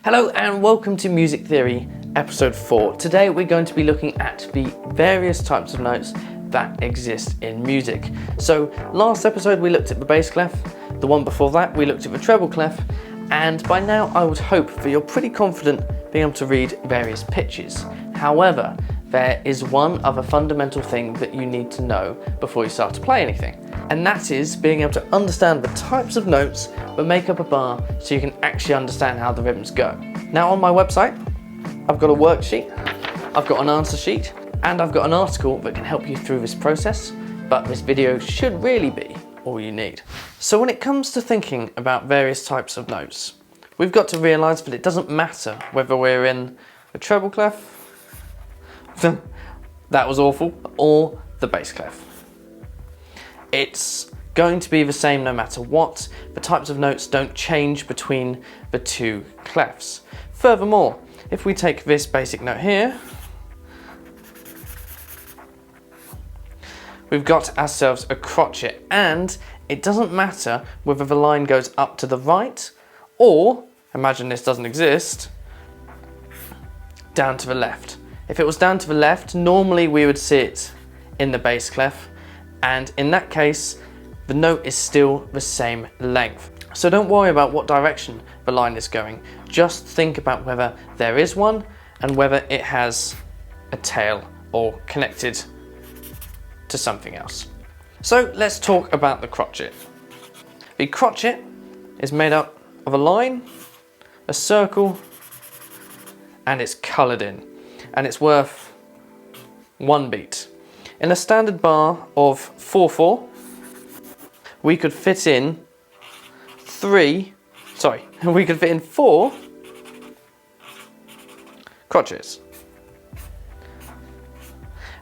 Hello and welcome to Music Theory episode 4. Today we're going to be looking at the various types of notes that exist in music. So last episode we looked at the bass clef, the one before that we looked at the treble clef, and by now I would hope that you're pretty confident being able to read various pitches. However, there is one other fundamental thing that you need to know before you start to play anything, and that is being able to understand the types of notes that make up a bar so you can actually understand how the rhythms go. Now on my website, I've got a worksheet, I've got an answer sheet, and I've got an article that can help you through this process, but this video should really be all you need. So when it comes to thinking about various types of notes, we've got to realise that it doesn't matter whether we're in the treble clef, that was awful, or the bass clef. It's going to be the same no matter what. The types of notes don't change between the two clefs. Furthermore, if we take this basic note here, we've got ourselves a crotchet, and it doesn't matter whether the line goes up to the right or, imagine this doesn't exist, down to the left. If it was down to the left, normally we would see it in the bass clef, and in that case, the note is still the same length. So don't worry about what direction the line is going. Just think about whether there is one and whether it has a tail or connected to something else. So let's talk about the crotchet. The crotchet is made up of a line, a circle, and it's coloured in, and it's worth 1 beat. In a standard bar of 4/4, we could fit in 4 crotchets.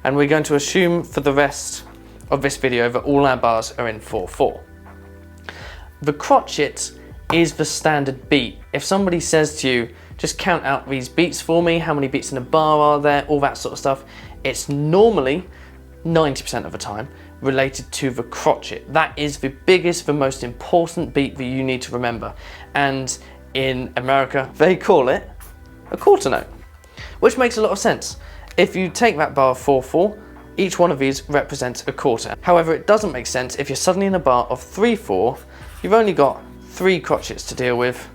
And we're going to assume for the rest of this video that all our bars are in 4/4. The crotchet is the standard beat. If somebody says to you, just count out these beats for me, how many beats in a bar are there, all that sort of stuff, it's normally 90% of the time related to the crotchet. That is the biggest, the most important beat that you need to remember. And in America, they call it a quarter note, which makes a lot of sense. If you take that bar of 4/4, each one of these represents a quarter. However, it doesn't make sense if you're suddenly in a bar of 3/4, you've only got 3 crotchets to deal with,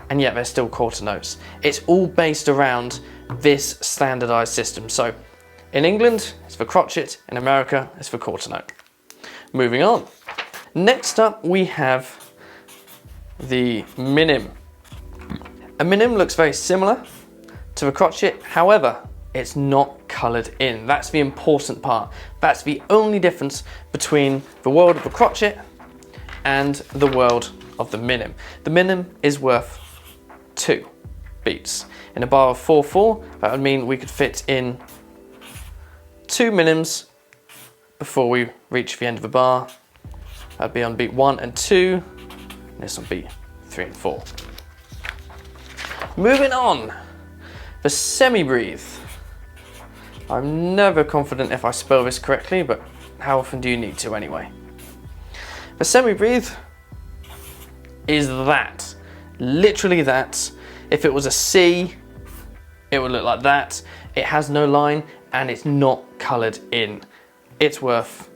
and yet they're still quarter notes. It's all based around this standardized system. So in England, it's the crotchet. In America, it's the quarter note. Moving on. Next up, we have the minim. A minim looks very similar to the crotchet. However, it's not coloured in. That's the important part. That's the only difference between the world of the crotchet and the world of the minim. The minim is worth 2 beats. In a bar of 4/4, that would mean we could fit in 2 minims before we reach the end of the bar. That'd be on beat 1 and 2, and this on beat 3 and 4. Moving on, the semibreve. I'm never confident if I spell this correctly, but how often do you need to anyway? The semibreve is that, literally that. If it was a C, it would look like that. It has no line and it's not coloured in. It's worth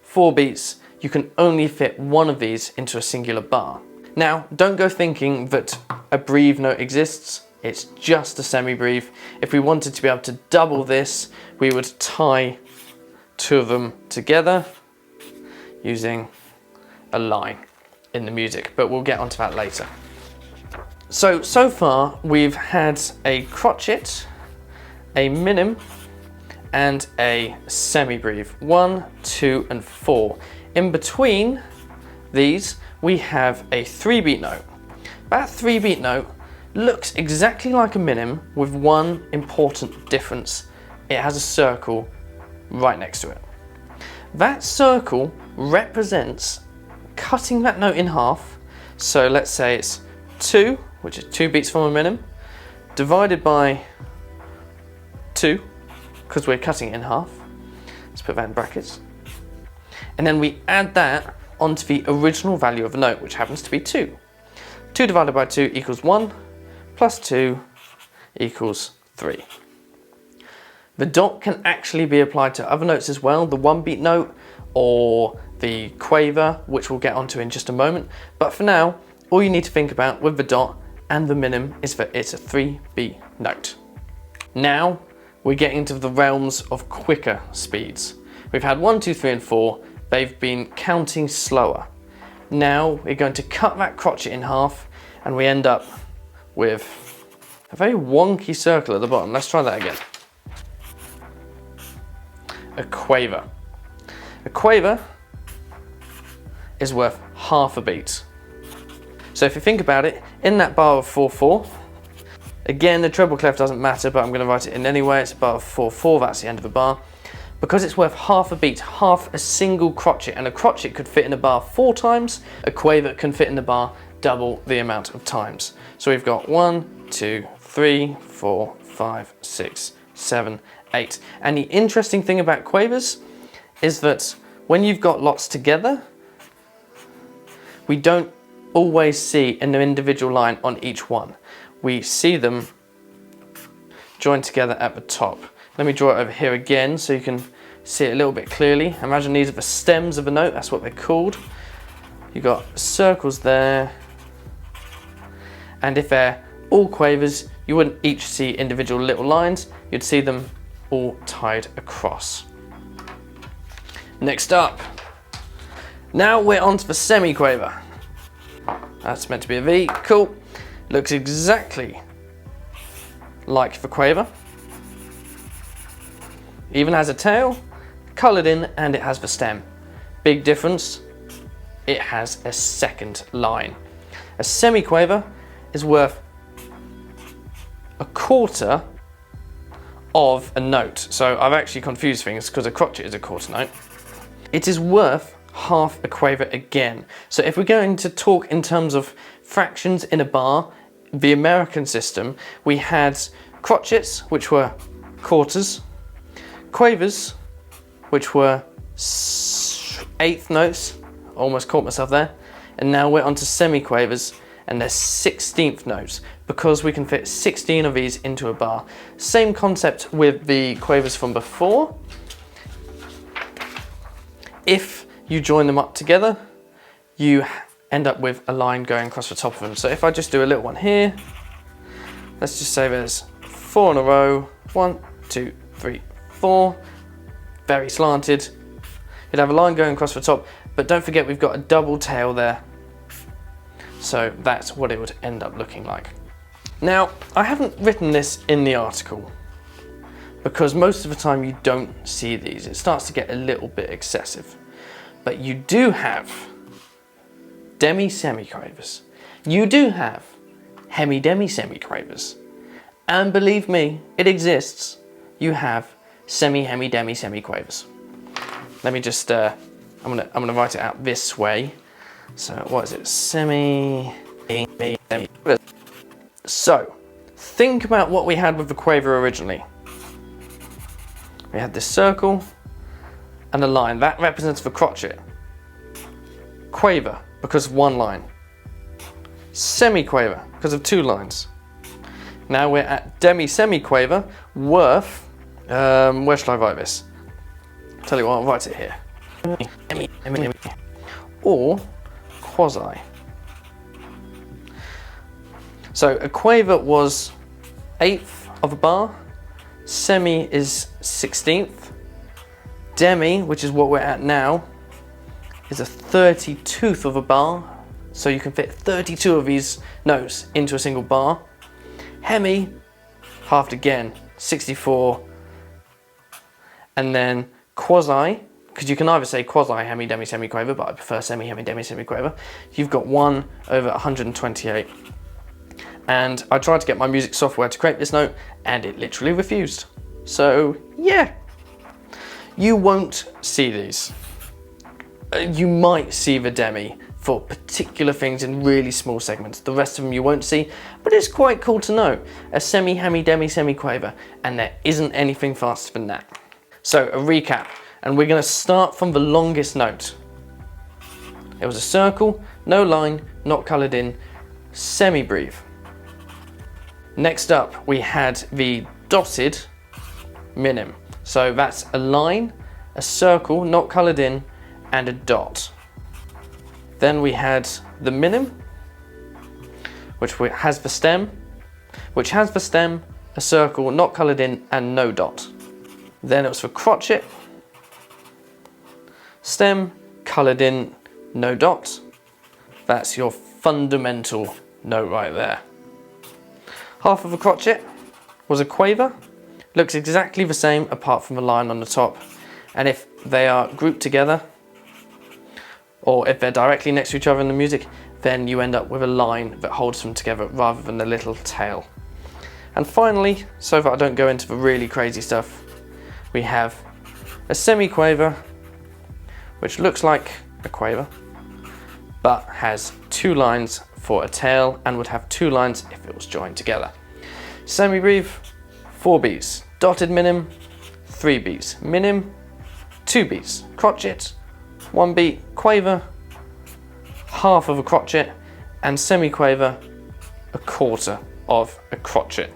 4 beats. You can only fit one of these into a singular bar. Now, don't go thinking that a breve note exists. It's just a semibreve. If we wanted to be able to double this, we would tie 2 of them together using a line in the music, but we'll get onto that later. So far we've had a crotchet, a minim, and a semibreve. 1, 2, and 4. In between these, we have a 3-beat note. That 3-beat note looks exactly like a minim with one important difference. It has a circle right next to it. That circle represents cutting that note in half. So let's say it's 2, which is 2 beats from a minim, divided by 2, because we're cutting it in half. Let's put that in brackets. And then we add that onto the original value of a note, which happens to be 2. 2 divided by 2 equals 1. plus 2 equals 3. The dot can actually be applied to other notes as well, the 1-beat note or the quaver, which we'll get onto in just a moment. But for now, all you need to think about with the dot and the minim is that it's a 3-beat note. Now we're getting into the realms of quicker speeds. We've had 1, 2, 3 and 4. They've been counting slower. Now we're going to cut that crotchet in half and we end up with a very wonky circle at the bottom. Let's try that again. A quaver. A quaver is worth half a beat. So if you think about it, in that bar of 4/4, again the treble clef doesn't matter, but I'm going to write it in anyway. It's a bar of 4/4, that's the end of the bar. Because it's worth half a beat, half a single crotchet, and a crotchet could fit in a bar 4 times, a quaver can fit in the bar double the amount of times. So we've got 1, 2, 3, 4, 5, 6, 7, 8. And the interesting thing about quavers is that when you've got lots together, we don't always see an individual line on each one. We see them joined together at the top. Let me draw it over here again so you can see it a little bit clearly. Imagine these are the stems of a note, that's what they're called. You've got circles there. And if they're all quavers, you wouldn't each see individual little lines, you'd see them all tied across. Next up, now we're on to the semiquaver. That's meant to be a V, cool. Looks exactly like the quaver. Even has a tail, coloured in, and it has the stem. Big difference, it has a second line. A semiquaver is worth a quarter of a note. So I've actually confused things because a crotchet is a quarter note. It is worth half a quaver again. So if we're going to talk in terms of fractions in a bar, the American system, we had crotchets, which were quarters, quavers, which were 1/8 notes, almost caught myself there, and now we're on to semiquavers, and they're 16th notes, because we can fit 16 of these into a bar. Same concept with the quavers from before. If you join them up together, you end up with a line going across the top of them. So if I just do a little one here, let's just say there's 4 in a row, 1, 2, 3, 4, very slanted. You'd have a line going across the top, but don't forget we've got a double tail there. So that's what it would end up looking like. Now, I haven't written this in the article because most of the time you don't see these. It starts to get a little bit excessive. But you do have demi-semiquavers. You do have hemi-demi-semiquavers. And believe me, it exists. You have semi-hemi-demi-semiquavers. Let me just, I'm gonna write it out this way. So what is it? Semi-hemi-demi. So, think about what we had with the quaver originally. We had this circle and a line. That represents the crotchet. Quaver, because of 1 line. Semiquaver, because of 2 lines. Now we're at demi-semiquaver, worth, where shall I write this? Tell you what, I'll write it here. Or quasi. So a quaver was 1/8 of a bar, semi is 16th, demi, which is what we're at now, is a 32th of a bar, so you can fit 32 of these notes into a single bar. Hemi, halved again, 64, and then quasi, because you can either say quasi, hemi, demi, semiquaver, but I prefer semi, hemi, demi, semiquaver. You've got 1 over 128. And I tried to get my music software to create this note, and it literally refused. So yeah, you won't see these. You might see the demi for particular things in really small segments. The rest of them you won't see, but it's quite cool to know. A semi, hemi, demi, semiquaver, and there isn't anything faster than that. So a recap, and we're gonna start from the longest note. It was a circle, no line, not colored in, semibreve. Next up, we had the dotted minim. So that's a line, a circle not coloured in, and a dot. Then we had the minim, which has the stem, a circle not coloured in, and no dot. Then it was for crotchet, stem, coloured in, no dot. That's your fundamental note right there. Half of a crotchet was a quaver. Looks exactly the same apart from the line on the top. And if they are grouped together, or if they're directly next to each other in the music, then you end up with a line that holds them together rather than the little tail. And finally, so that I don't go into the really crazy stuff, we have a semiquaver, which looks like a quaver, but has 2 lines for a tail and would have 2 lines if it was joined together. Semibreve, 4 beats. Dotted minim, 3 beats. Minim, 2 beats. Crotchet, 1 beat. Quaver, half of a crotchet. And semiquaver, a quarter of a crotchet.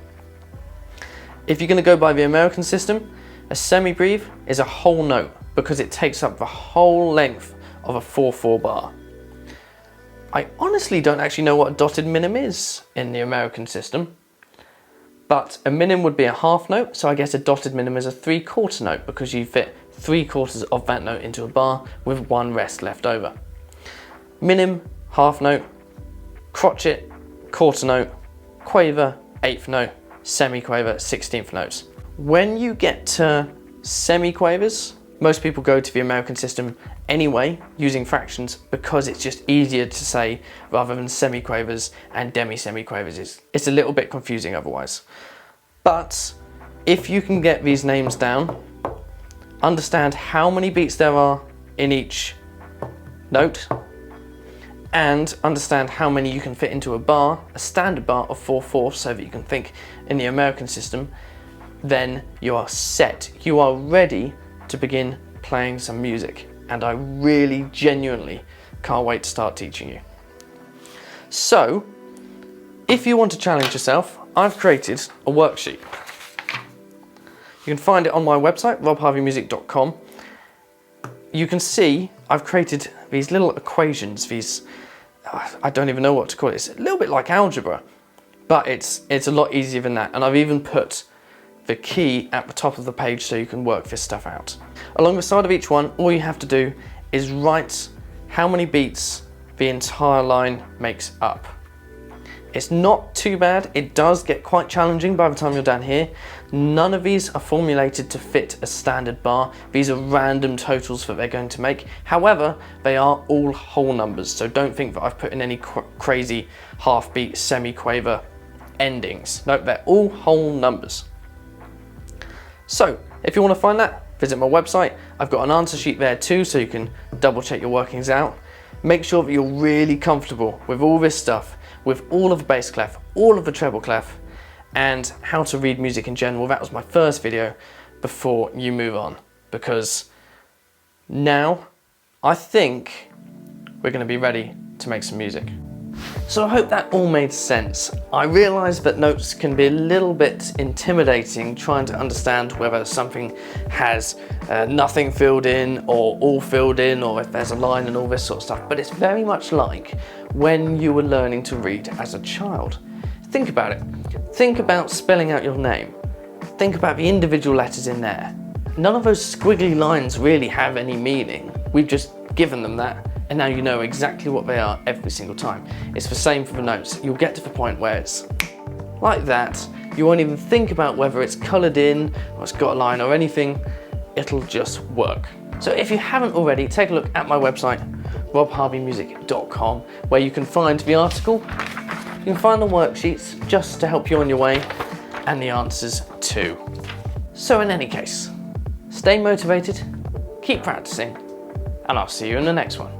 If you're going to go by the American system, a semibreve is a whole note because it takes up the whole length of a 4/4 bar. I honestly don't actually know what a dotted minim is in the American system, but a minim would be a half note, so I guess a dotted minim is a 3/4 note because you fit 3/4 of that note into a bar with 1 rest left over. Minim, half note, crotchet, quarter note, quaver, 1/8 note, semiquaver, 1/16 notes. When you get to semiquavers, most people go to the American system anyway, using fractions, because it's just easier to say rather than semiquavers and demi-semiquavers. It's a little bit confusing otherwise. But if you can get these names down, understand how many beats there are in each note, and understand how many you can fit into a bar, a standard bar of 4/4, so that you can think in the American system, then you are set. You are ready to begin playing some music. And I really genuinely can't wait to start teaching you. So, if you want to challenge yourself, I've created a worksheet. You can find it on my website, robharveymusic.com. You can see I've created these little equations, these, I don't even know what to call it. It's a little bit like algebra, but it's a lot easier than that. And I've even put the key at the top of the page so you can work this stuff out. Along the side of each one, all you have to do is write how many beats the entire line makes up. It's not too bad. It does get quite challenging by the time you're down here. None of these are formulated to fit a standard bar. These are random totals that they're going to make. However, they are all whole numbers, so don't think that I've put in any crazy half beat, semi-quaver endings. No, they're all whole numbers. So, if you want to find that, visit my website. I've got an answer sheet there too, so you can double check your workings out. Make sure that you're really comfortable with all this stuff, with all of the bass clef, all of the treble clef, and how to read music in general. That was my first video before you move on, because now I think we're going to be ready to make some music. So I hope that all made sense. I realise that notes can be a little bit intimidating trying to understand whether something has nothing filled in or all filled in, or if there's a line and all this sort of stuff, but it's very much like when you were learning to read as a child. Think about it. Think about spelling out your name. Think about the individual letters in there. None of those squiggly lines really have any meaning. We've just given them that, and now you know exactly what they are every single time. It's the same for the notes. You'll get to the point where it's like that. You won't even think about whether it's coloured in or it's got a line or anything. It'll just work. So if you haven't already, take a look at my website, robharveymusic.com, where you can find the article, you can find the worksheets just to help you on your way, and the answers too. So in any case, stay motivated, keep practicing, and I'll see you in the next one.